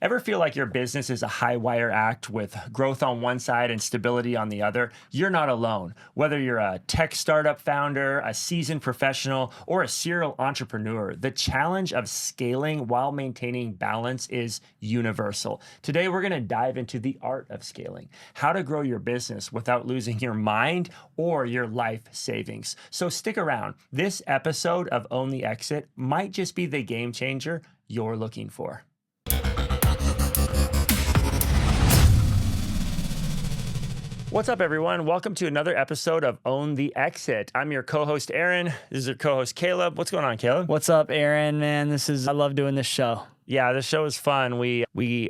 Ever feel like your business is a high wire act with growth on one side and stability on the other? You're not alone. Whether you're a tech startup founder, a seasoned professional, or a serial entrepreneur, the challenge of scaling while maintaining balance is universal. Today, we're going to dive into the art of scaling, how to grow your business without losing your mind or your life savings. So stick around. This episode of Own the Exit might just be the game changer you're looking for. What's up, everyone? Welcome to another episode of Own the Exit. I'm your co-host, Aaron. This is your co-host, Caleb. What's going on, Caleb? What's up, Aaron? Man, I love doing this show. Yeah, this show is fun. We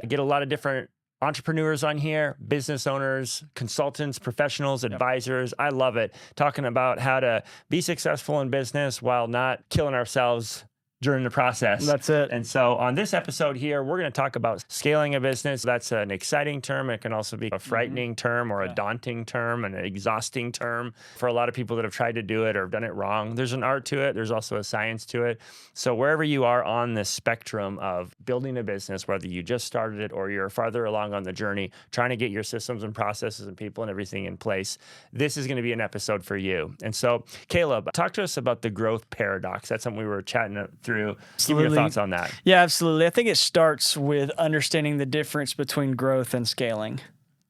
get a lot of different entrepreneurs on here, business owners, consultants, professionals, advisors. I love it. Talking about how to be successful in business while not killing ourselves during the process. That's it. And so on this episode here, we're going to talk about scaling a business. That's an exciting term. It can also be a frightening term or a daunting term and an exhausting term for a lot of people that have tried to do it or have done it wrong. There's an art to it. There's also a science to it. So wherever you are on the spectrum of building a business, whether you just started it or you're farther along on the journey, trying to get your systems and processes and people and everything in place, this is going to be an episode for you. And so, Caleb, talk to us about the growth paradox. That's something we were chatting through. Absolutely. Give me your thoughts on that. Yeah, absolutely. I think it starts with understanding the difference between growth and scaling.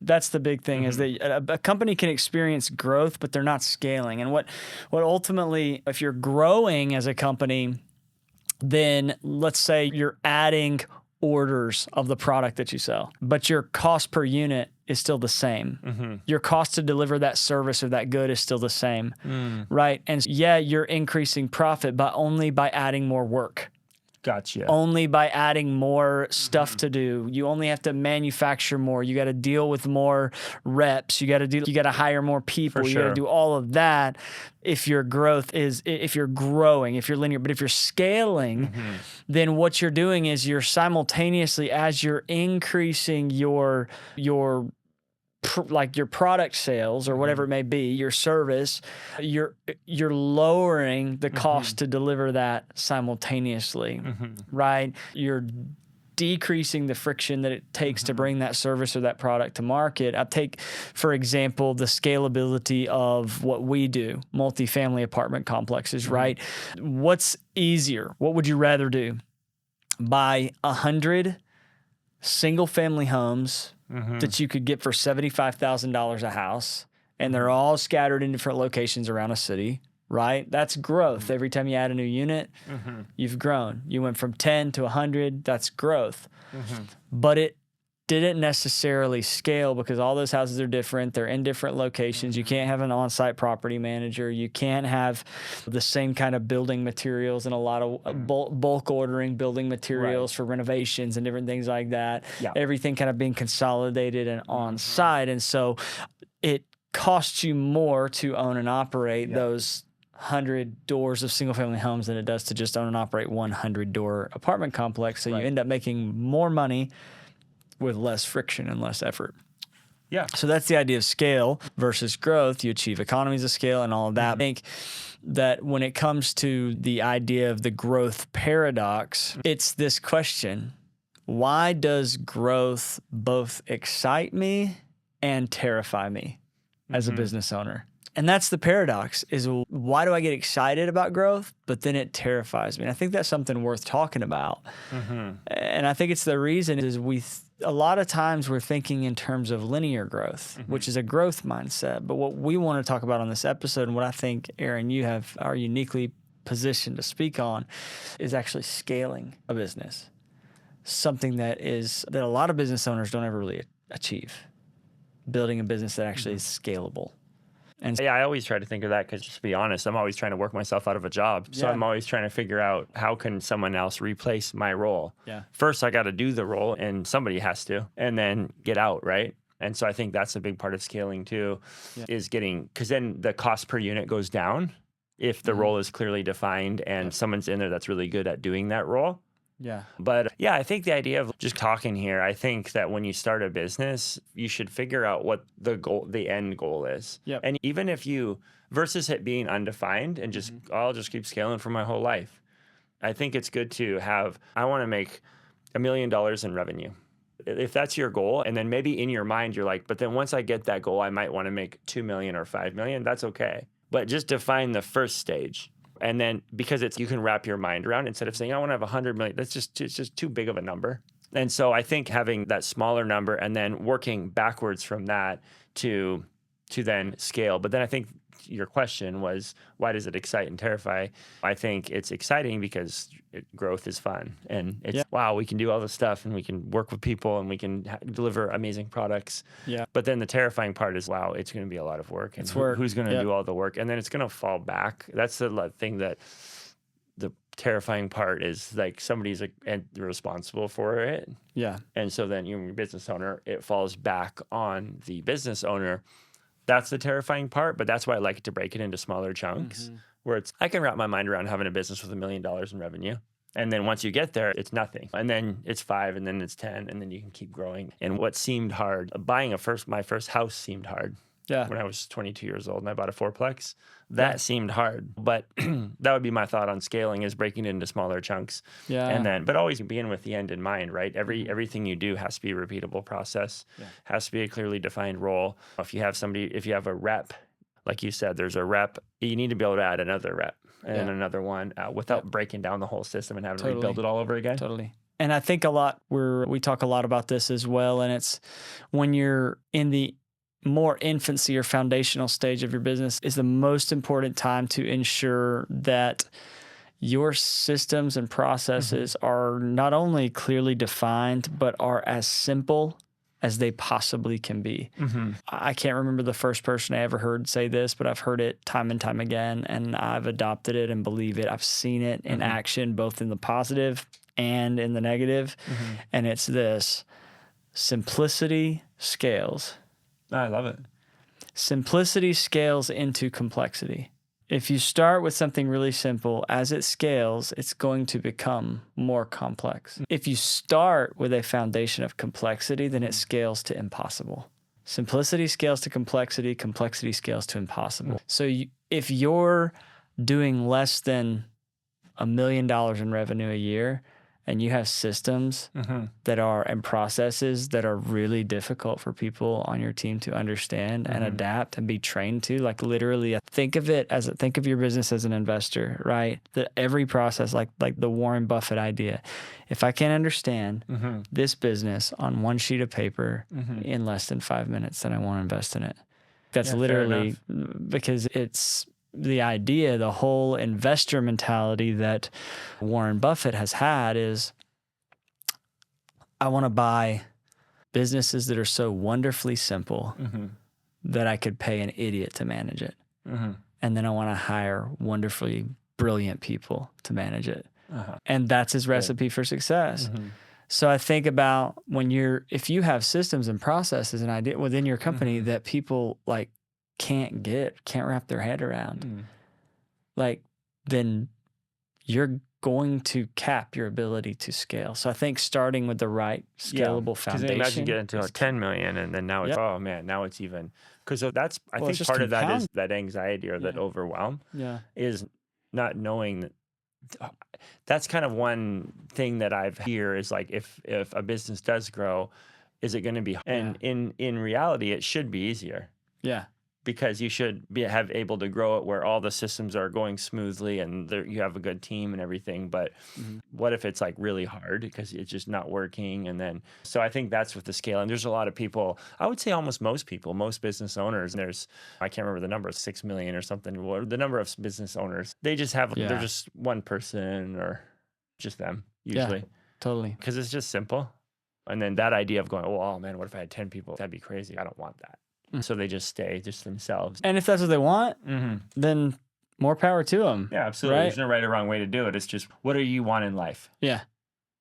That's the big thing, is that a company can experience growth, but they're not scaling. And what ultimately, if you're growing as a company, then let's say you're adding orders of the product that you sell, but your cost per unit is still the same. Your cost to deliver that service or that good is still the same, right? And yeah, you're increasing profit, but only by adding more work. Gotcha. Only by adding more stuff to do. You only have to manufacture more. You got to deal with more reps. You got to hire more people. You got to do all of that. If you're growing, if you're linear, but if you're scaling, then what you're doing is you're simultaneously, as you're increasing your product sales or whatever it may be, your service, you're lowering the cost to deliver that simultaneously, right? You're decreasing the friction that it takes to bring that service or that product to market. I take, for example, the scalability of what we do, multifamily apartment complexes, right? What's easier? What would you rather do? Buy 100 single-family homes that you could get for $75,000 a house, and they're all scattered in different locations around a city, right? That's growth. Every time you add a new unit, you've grown. You went from 10 to 100, that's growth. But it didn't necessarily scale because all those houses are different. They're in different locations. You can't have an on-site property manager. You can't have the same kind of building materials and a lot of bulk ordering building materials for renovations and different things like that. Everything kind of being consolidated and on-site. And so it costs you more to own and operate those 100 doors of single-family homes than it does to just own and operate 100-door apartment complex. So you end up making more money with less friction and less effort. Yeah. So that's the idea of scale versus growth. You achieve economies of scale and all of that. I think that when it comes to the idea of the growth paradox, it's this question: why does growth both excite me and terrify me as a business owner? And that's the paradox, is why do I get excited about growth, but then it terrifies me? And I think that's something worth talking about. And I think it's the reason is a lot of times we're thinking in terms of linear growth, which is a growth mindset. But what we want to talk about on this episode, and what I think, Aaron, you are uniquely positioned to speak on, is actually scaling a business. Something that a lot of business owners don't ever really achieve. Building a business that actually is scalable. And yeah, I always try to think of that because, just to be honest, I'm always trying to work myself out of a job. So I'm always trying to figure out, how can someone else replace my role? First, I got to do the role, and somebody has to, and then get out, right? And so I think that's a big part of scaling too, is because then the cost per unit goes down if the role is clearly defined and someone's in there that's really good at doing that role. But yeah, I think the idea of just talking here, I think that when you start a business, you should figure out what the end goal is. And even if versus it being undefined and just, I'll just keep scaling for my whole life. I think it's good to I want to make $1 million in revenue. If that's your goal, and then maybe in your mind, you're like, but then once I get that goal, I might want to make 2 million or 5 million. That's okay. But just define the first stage. And then because you can wrap your mind around instead of saying, I want to have 100 million, it's just too big of a number. And so I think having that smaller number and then working backwards from that to then scale. But then I think your question was, why does it excite and terrify? I think it's exciting because growth is fun. And it's, wow, we can do all this stuff and we can work with people and we can deliver amazing products. Yeah. But then the terrifying part is, wow, it's going to be a lot of work. And who's going to do all the work? And then it's going to fall back. That's the thing that the terrifying part is, like, somebody's responsible for it. Yeah. And so then you're a business owner, it falls back on the business owner. That's the terrifying part, but that's why I like to break it into smaller chunks where I can wrap my mind around having a business with $1 million in revenue. And then once you get there, it's nothing. And then it's 5, and then it's 10, and then you can keep growing. And what seemed hard, buying my first house seemed hard. Yeah. When I was 22 years old and I bought a fourplex, that seemed hard. But that would be my thought on scaling, is breaking it into smaller chunks. Yeah. And then, but always begin with the end in mind, right? Everything you do has to be a repeatable process, has to be a clearly defined role. If you have a rep, like you said, there's a rep, you need to be able to add another rep and another one without breaking down the whole system and having to rebuild it all over again. Totally. And I think we talk a lot about this as well. And it's when you're in the more infancy or foundational stage of your business is the most important time to ensure that your systems and processes are not only clearly defined, but are as simple as they possibly can be. I can't remember the first person I ever heard say this, but I've heard it time and time again, and I've adopted it and believe it. I've seen it in action, both in the positive and in the negative. And it's this: simplicity scales. I love it. Simplicity scales into complexity. If you start with something really simple, as it scales, it's going to become more complex. If you start with a foundation of complexity, then it scales to impossible. Simplicity scales to complexity, complexity scales to impossible. So if you're doing less than $1 million in revenue a year, and you have systems and processes that are really difficult for people on your team to understand and adapt and be trained to, like, literally think of your business as an investor, right? That every process, like the Warren Buffett idea, if I can't understand this business on one sheet of paper in less than 5 minutes, then I won't invest in it. That's literally because it's the idea, the whole investor mentality that Warren Buffett has had is, I want to buy businesses that are so wonderfully simple that I could pay an idiot to manage it. And then I want to hire wonderfully brilliant people to manage it. And that's his recipe for success. So I think about if you have systems and processes and idea within your company that people can't wrap their head around, then you're going to cap your ability to scale. So I think starting with the right scalable foundation. Imagine getting to 10 million and then now it's, oh man, now it's even. Because that's, I think part of that is that anxiety or that overwhelm is not knowing that. That's kind of one thing that I've heard is, like, if a business does grow, is it going to be, and in reality, it should be easier. Yeah. Because you should have able to grow it where all the systems are going smoothly and you have a good team and everything. But what if it's like really hard because it's just not working? And then, so I think that's with the scale. And there's a lot of people, I would say almost most people, most business owners, I can't remember the number, 6 million or something, the number of business owners, they just have, they're just one person or just them usually. Yeah, totally. Because it's just simple. And then that idea of going, oh man, what if I had 10 people? That'd be crazy. I don't want that. So they just stay just themselves. And if that's what they want, then more power to them. Yeah, absolutely. Right? There's no right or wrong way to do it. It's just, what do you want in life? Yeah.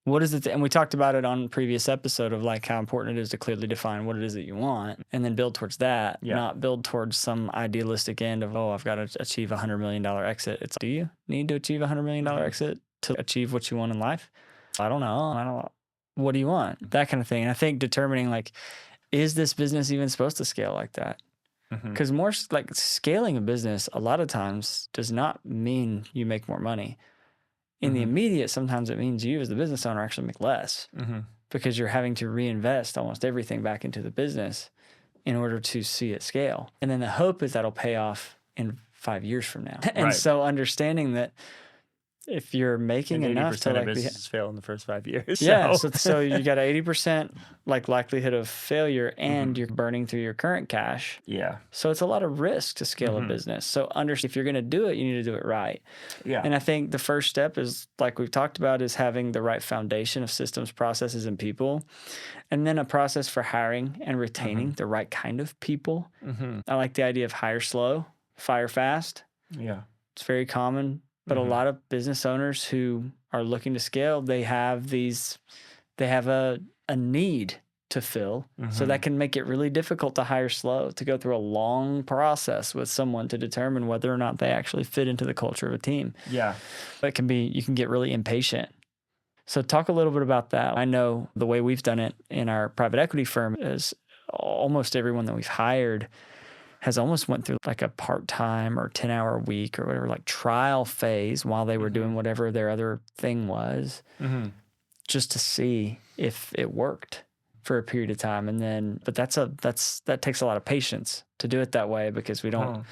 What is it? And we talked about it on a previous episode of like how important it is to clearly define what it is that you want and then build towards that, not build towards some idealistic end of, I've got to achieve $100 million exit. It's, do you need to achieve $100 million exit to achieve what you want in life? I don't know. What do you want? That kind of thing. And I think determining is this business even supposed to scale like that? Because more like scaling a business a lot of times does not mean you make more money. In the immediate, sometimes it means you as the business owner actually make less because you're having to reinvest almost everything back into the business in order to see it scale. And then the hope is that'll pay off in 5 years from now. And so understanding that if you're making enough to like businesses fail in the first 5 years. Yeah. So you got 80% like likelihood of failure and you're burning through your current cash. Yeah. So it's a lot of risk to scale a business. So if you're going to do it, you need to do it right. Yeah. And I think the first step is, like we've talked about, is having the right foundation of systems, processes, and people. And then a process for hiring and retaining the right kind of people. I like the idea of hire slow, fire fast. Yeah. It's very common. But a lot of business owners who are looking to scale, they have a need to fill. So that can make it really difficult to hire slow, to go through a long process with someone to determine whether or not they actually fit into the culture of a team. Yeah. You can get really impatient. So talk a little bit about that. I know the way we've done it in our private equity firm is almost everyone that we've hired has almost went through like a part-time or 10-hour week or whatever, like trial phase while they were doing whatever their other thing was, just to see if it worked for a period of time. And then, but that takes a lot of patience to do it that way, because we don't,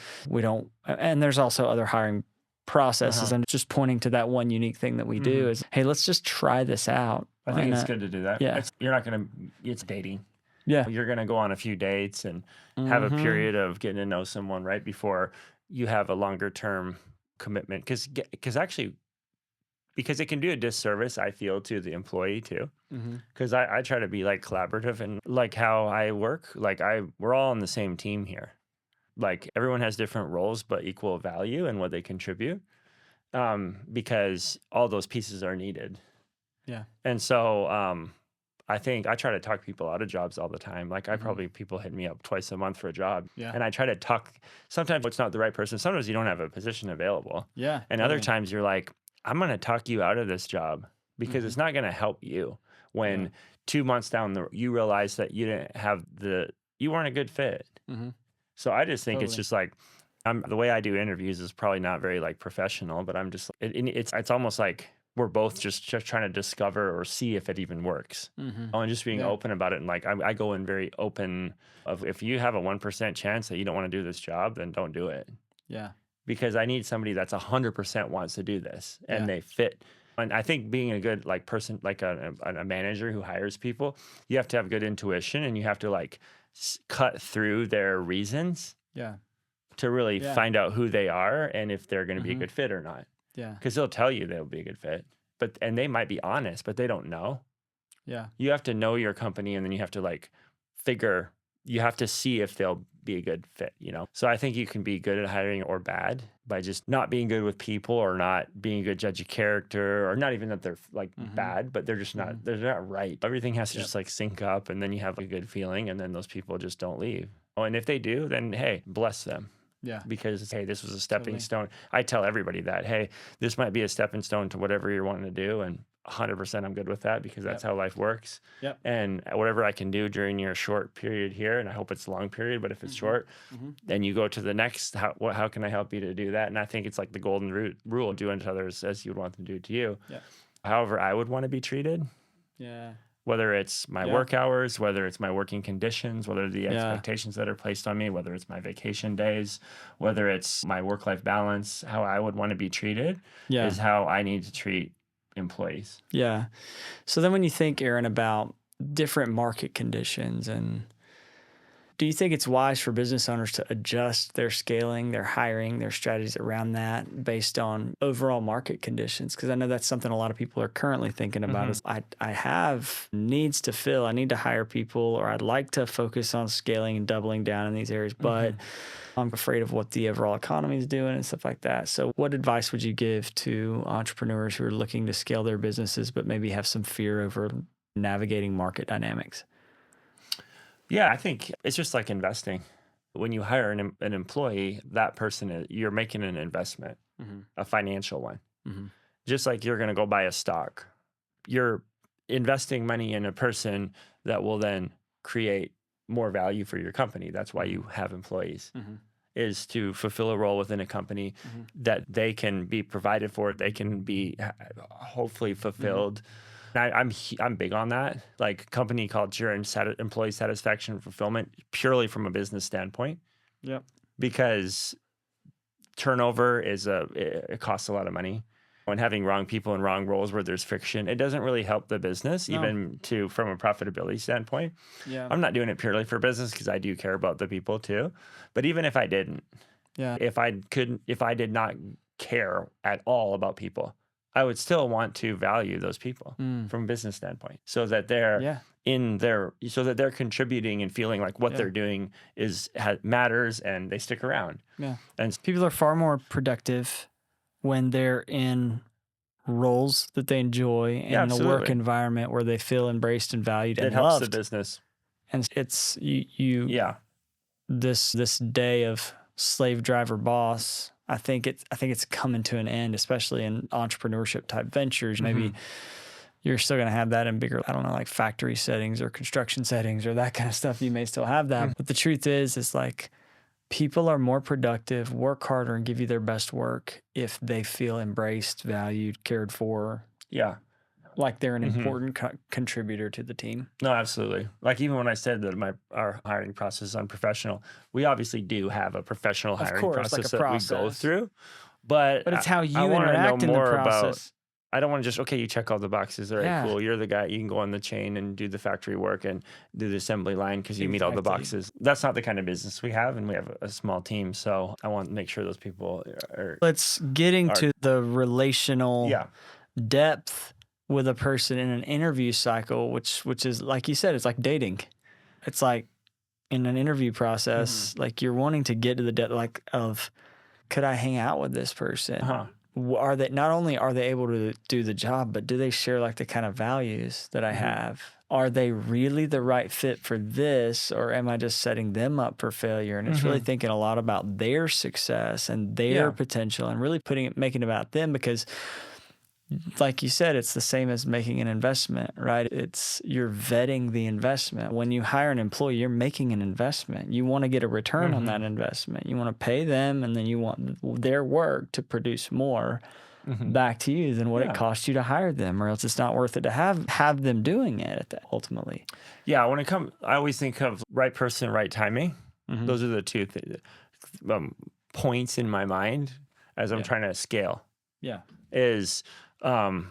and there's also other hiring processes. I'm just pointing to that one unique thing that we do is, hey, let's just try this out. I think it's good to do that. Yeah. It's dating. Yeah. You're going to go on a few dates and have a period of getting to know someone right before you have a longer term commitment. Because it can do a disservice, I feel, to the employee too. Because I try to be like collaborative, and like how I work, like we're all on the same team here. Like everyone has different roles, but equal value in what they contribute, because all those pieces are needed. Yeah. And so, I think I try to talk people out of jobs all the time. Like people hit me up twice a month for a job. Yeah. And I try to talk, sometimes it's not the right person. Sometimes you don't have a position available. Yeah. And other times you're like, I'm going to talk you out of this job because it's not going to help you when 2 months down you realize that you didn't have you weren't a good fit. So I just think it's just like, the way I do interviews is probably not very like professional, but I'm just, it's almost like we're both just trying to discover or see if it even works. And just being open about it. And like, I go in very open of, if you have a 1% chance that you don't want to do this job, then don't do it. Yeah. Because I need somebody that's 100% wants to do this and they fit. And I think being a good like person, like a manager who hires people, you have to have good intuition, and you have to like cut through their reasons to really find out who they are and if they're going to be a good fit or not. Yeah. Because they'll tell you they'll be a good fit, and they might be honest, but they don't know. Yeah. You have to know your company, and then you have to like you have to see if they'll be a good fit, you know? So I think you can be good at hiring or bad by just not being good with people, or not being a good judge of character, or not even that they're like bad, but they're just not, they're not right. Everything has to just like sync up, and then you have a good feeling, and then those people just don't leave. Oh, and if they do, then hey, bless them. Yeah. Because, hey, this was a stepping stone. I tell everybody that, hey, this might be a stepping stone to whatever you're wanting to do. And 100% I'm good with that, because that's how life works. And whatever I can do during your short period here, and I hope it's a long period, but if it's short, then you go to the next, how can I help you to do that? And I think it's like the golden rule, do unto others as you would want them to do to you. However I would want to be treated. Yeah. Whether it's my work hours, whether it's my working conditions, whether the expectations that are placed on me, whether it's my vacation days, whether it's my work-life balance, how I would want to be treated is how I need to treat employees. Yeah. So then when you think, Aaron, about different market conditions, and do you think it's wise for business owners to adjust their scaling, their hiring, their strategies around that based on overall market conditions? Because I know that's something a lot of people are currently thinking about is I have needs to fill. I need to hire people, or I'd like to focus on scaling and doubling down in these areas, but I'm afraid of what the overall economy is doing and stuff like that. So what advice would you give to entrepreneurs who are looking to scale their businesses, but maybe have some fear over navigating market dynamics? Yeah, I think it's just like investing. When you hire an employee, that person, you're making an investment, a financial one. Just like you're going to go buy a stock. You're investing money in a person that will then create more value for your company. That's why you have employees, is to fulfill a role within a company that they can be provided for, they can be hopefully fulfilled I'm big on that, like company culture and employee satisfaction and fulfillment, purely from a business standpoint. Yep. Because turnover it costs a lot of money. And having wrong people in wrong roles where there's friction, it doesn't really help the business, even from a profitability standpoint. Yeah. I'm not doing it purely for business because I do care about the people too. But even if I didn't, if I did not care at all about people, I would still want to value those people from a business standpoint, so that they're so that they're contributing and feeling like what they're doing matters and they stick around. Yeah. And people are far more productive when they're in roles that they enjoy and in a work environment where they feel embraced and valued and loved. It helps the business. And it's this day of slave driver boss, I think it's coming to an end, especially in entrepreneurship type ventures. Maybe you're still going to have that in bigger, I don't know, like factory settings or construction settings or that kind of stuff. You may still have that. But the truth is, it's like people are more productive, work harder, and give you their best work if they feel embraced, valued, cared for. Yeah. Like they're an important contributor to the team. No, absolutely. Like even when I said that our hiring process is unprofessional, we obviously do have a professional hiring process that we go through. But it's how you interact in the process. I don't want to just, you check all the boxes. All right, cool. You're the guy. You can go on the chain and do the factory work and do the assembly line because you meet all the boxes. That's not the kind of business we have, and we have a small team. So I want to make sure those people are. Let's get into the relational depth with a person in an interview cycle, which is, like you said, it's like dating. It's like in an interview process, like you're wanting to get to the depth, like of, could I hang out with this person? Are they, not only are they able to do the job, but do they share like the kind of values that I have? Are they really the right fit for this, or am I just setting them up for failure? And it's really thinking a lot about their success and their potential, and really making it about them, because like you said, it's the same as making an investment, right? You're vetting the investment. When you hire an employee, you're making an investment. You want to get a return on that investment. You want to pay them, and then you want their work to produce more back to you than what it costs you to hire them, or else it's not worth it to have them doing it ultimately. Yeah, I always think of right person, right timing. Those are the two points in my mind as I'm trying to scale. Yeah.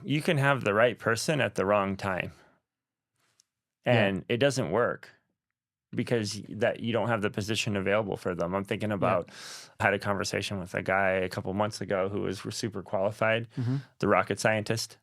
You can have the right person at the wrong time, and it doesn't work because you don't have the position available for them. I'm thinking about, I had a conversation with a guy a couple months ago who was super qualified, the rocket scientist,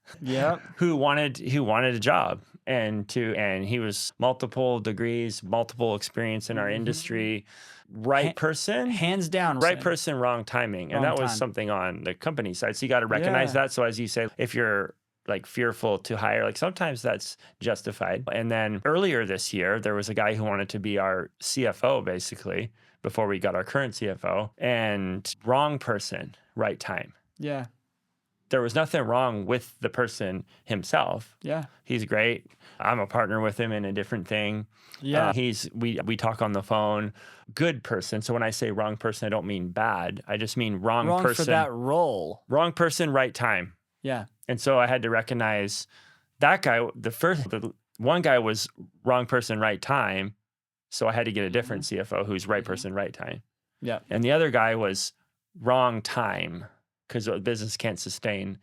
who wanted a job, and he was multiple degrees, multiple experience in our industry. Right person, hands down. Right person, wrong timing. And that was something on the company side. So you got to recognize that. So as you say, if you're like fearful to hire, like sometimes that's justified. And then earlier this year, there was a guy who wanted to be our CFO, basically, before we got our current CFO, and wrong person, right time. Yeah. There was nothing wrong with the person himself. Yeah. He's great. I'm a partner with him in a different thing. Yeah. We talk on the phone. Good person. So when I say wrong person, I don't mean bad. I just mean wrong person. For that role. Wrong person, right time. Yeah. And so I had to recognize that guy, the one guy was wrong person, right time. So I had to get a different CFO who's right person, right time. Yeah. And the other guy was wrong time, because the business can't sustain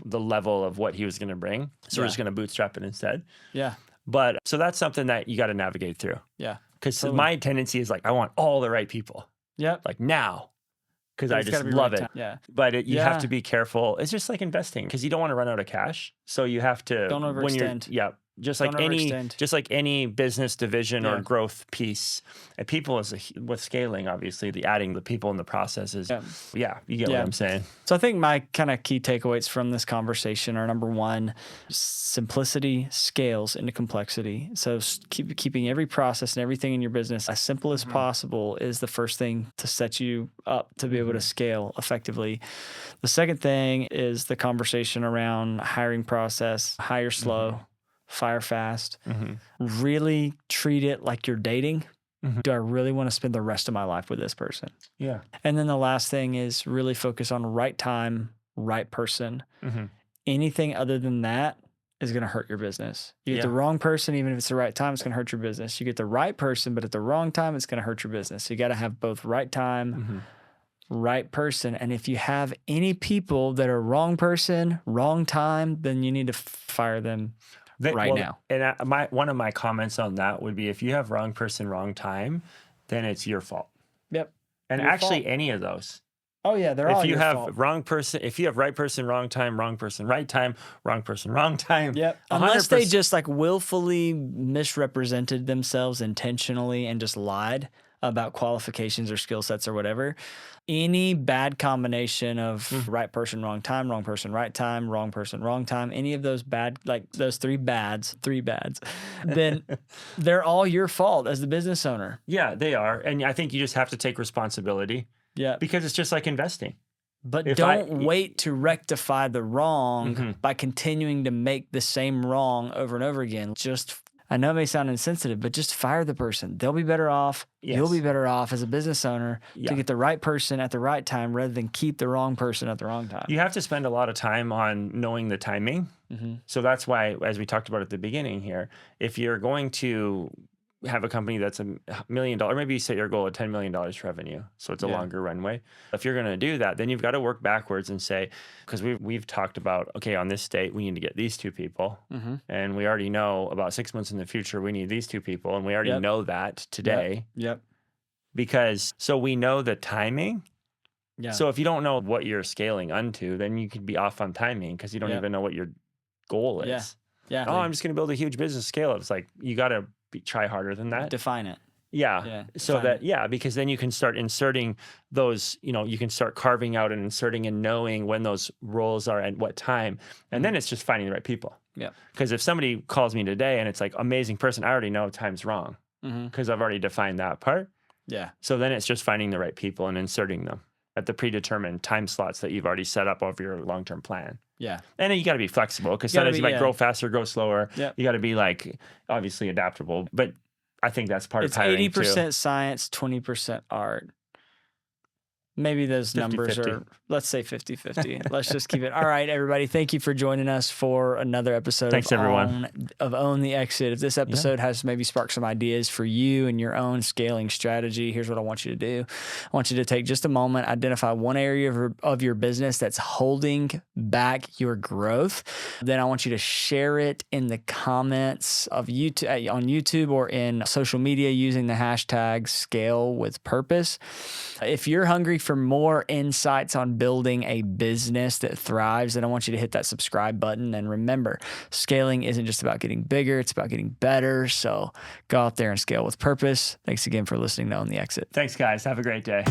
the level of what he was going to bring. So we're just going to bootstrap it instead. Yeah. But so that's something that you got to navigate through. Yeah. Because my tendency is like, I want all the right people. Yep. Like now. Because I just love it. Yeah. But you have to be careful. It's just like investing, because you don't want to run out of cash. So you have to. Don't overextend. Just like any business division or growth piece, and people with scaling, obviously, adding the people in the process is, you get what I'm saying. So I think my kind of key takeaways from this conversation are, number one, simplicity scales into complexity. So keeping every process and everything in your business as simple as possible is the first thing to set you up to be able to scale effectively. The second thing is the conversation around hiring process: hire slow, fire fast. Really treat it like you're dating. Do I really want to spend the rest of my life with this person? Yeah. And then the last thing is really focus on right time, right person. Anything other than that is going to hurt your business. You get the wrong person, even if it's the right time, it's going to hurt your business. You get the right person, but at the wrong time, it's going to hurt your business. So you got to have both right time, right person. And if you have any people that are wrong person, wrong time, then you need to fire them now. And one of my comments on that would be, if you have wrong person, wrong time, then it's your fault. Yep. And actually any of those. Oh yeah, they're all your fault. If you have wrong person, if you have right person, wrong time, wrong person, right time, wrong person, wrong time. Yep. Unless they just like willfully misrepresented themselves intentionally and just lied about qualifications or skill sets or whatever. Any bad combination of right person, wrong time, wrong person, right time, wrong person, wrong time, any of those bad, like those three bads, then they're all your fault as the business owner. Yeah, they are. And I think you just have to take responsibility. Yeah. Because it's just like investing. But don't wait to rectify the wrong by continuing to make the same wrong over and over again. I know it may sound insensitive, but just fire the person. They'll be better off. Yes. You'll be better off as a business owner to get the right person at the right time rather than keep the wrong person at the wrong time. You have to spend a lot of time on knowing the timing. So that's why, as we talked about at the beginning here, if you're going to have a company that's $1 million, maybe you set your goal at $10 million revenue, so it's a longer runway. If you're going to do that, then you've got to work backwards and say, because we've talked about, okay, on this date, we need to get these two people. And we already know about 6 months in the future, we need these two people. And we already know that today. Because, so we know the timing. So if you don't know what you're scaling unto, then you could be off on timing because you don't even know what your goal is. Oh, I'm just going to build a huge business scale. It's like, you got to try harder than that. Define it. Because then you can start inserting those, you can start carving out and inserting and knowing when those roles are at what time. And then it's just finding the right people. Because if somebody calls me today and it's like, amazing person, I already know time's wrong because I've already defined that part. So then it's just finding the right people and inserting them at the predetermined time slots that you've already set up over your long-term plan. And then you got to be flexible because sometimes you might grow faster, grow slower. You got to be like obviously adaptable. But I think that's part of hiring too. It's 80% science, 20% art. Maybe those 50, numbers 50. are, let's say 50-50. Let's just keep it. All right, everybody. Thank you for joining us for another episode of Own the Exit. If this episode has maybe sparked some ideas for you and your own scaling strategy, here's what I want you to do. I want you to take just a moment, identify one area of your business that's holding back your growth. Then I want you to share it in the comments of YouTube, on YouTube or in social media using the hashtag Scale with Purpose. If you're hungry for more insights on building a business that thrives, then I want you to hit that subscribe button. And remember, scaling isn't just about getting bigger, it's about getting better. So go out there and scale with purpose. Thanks again for listening to Own the Exit. Thanks, guys. Have a great day.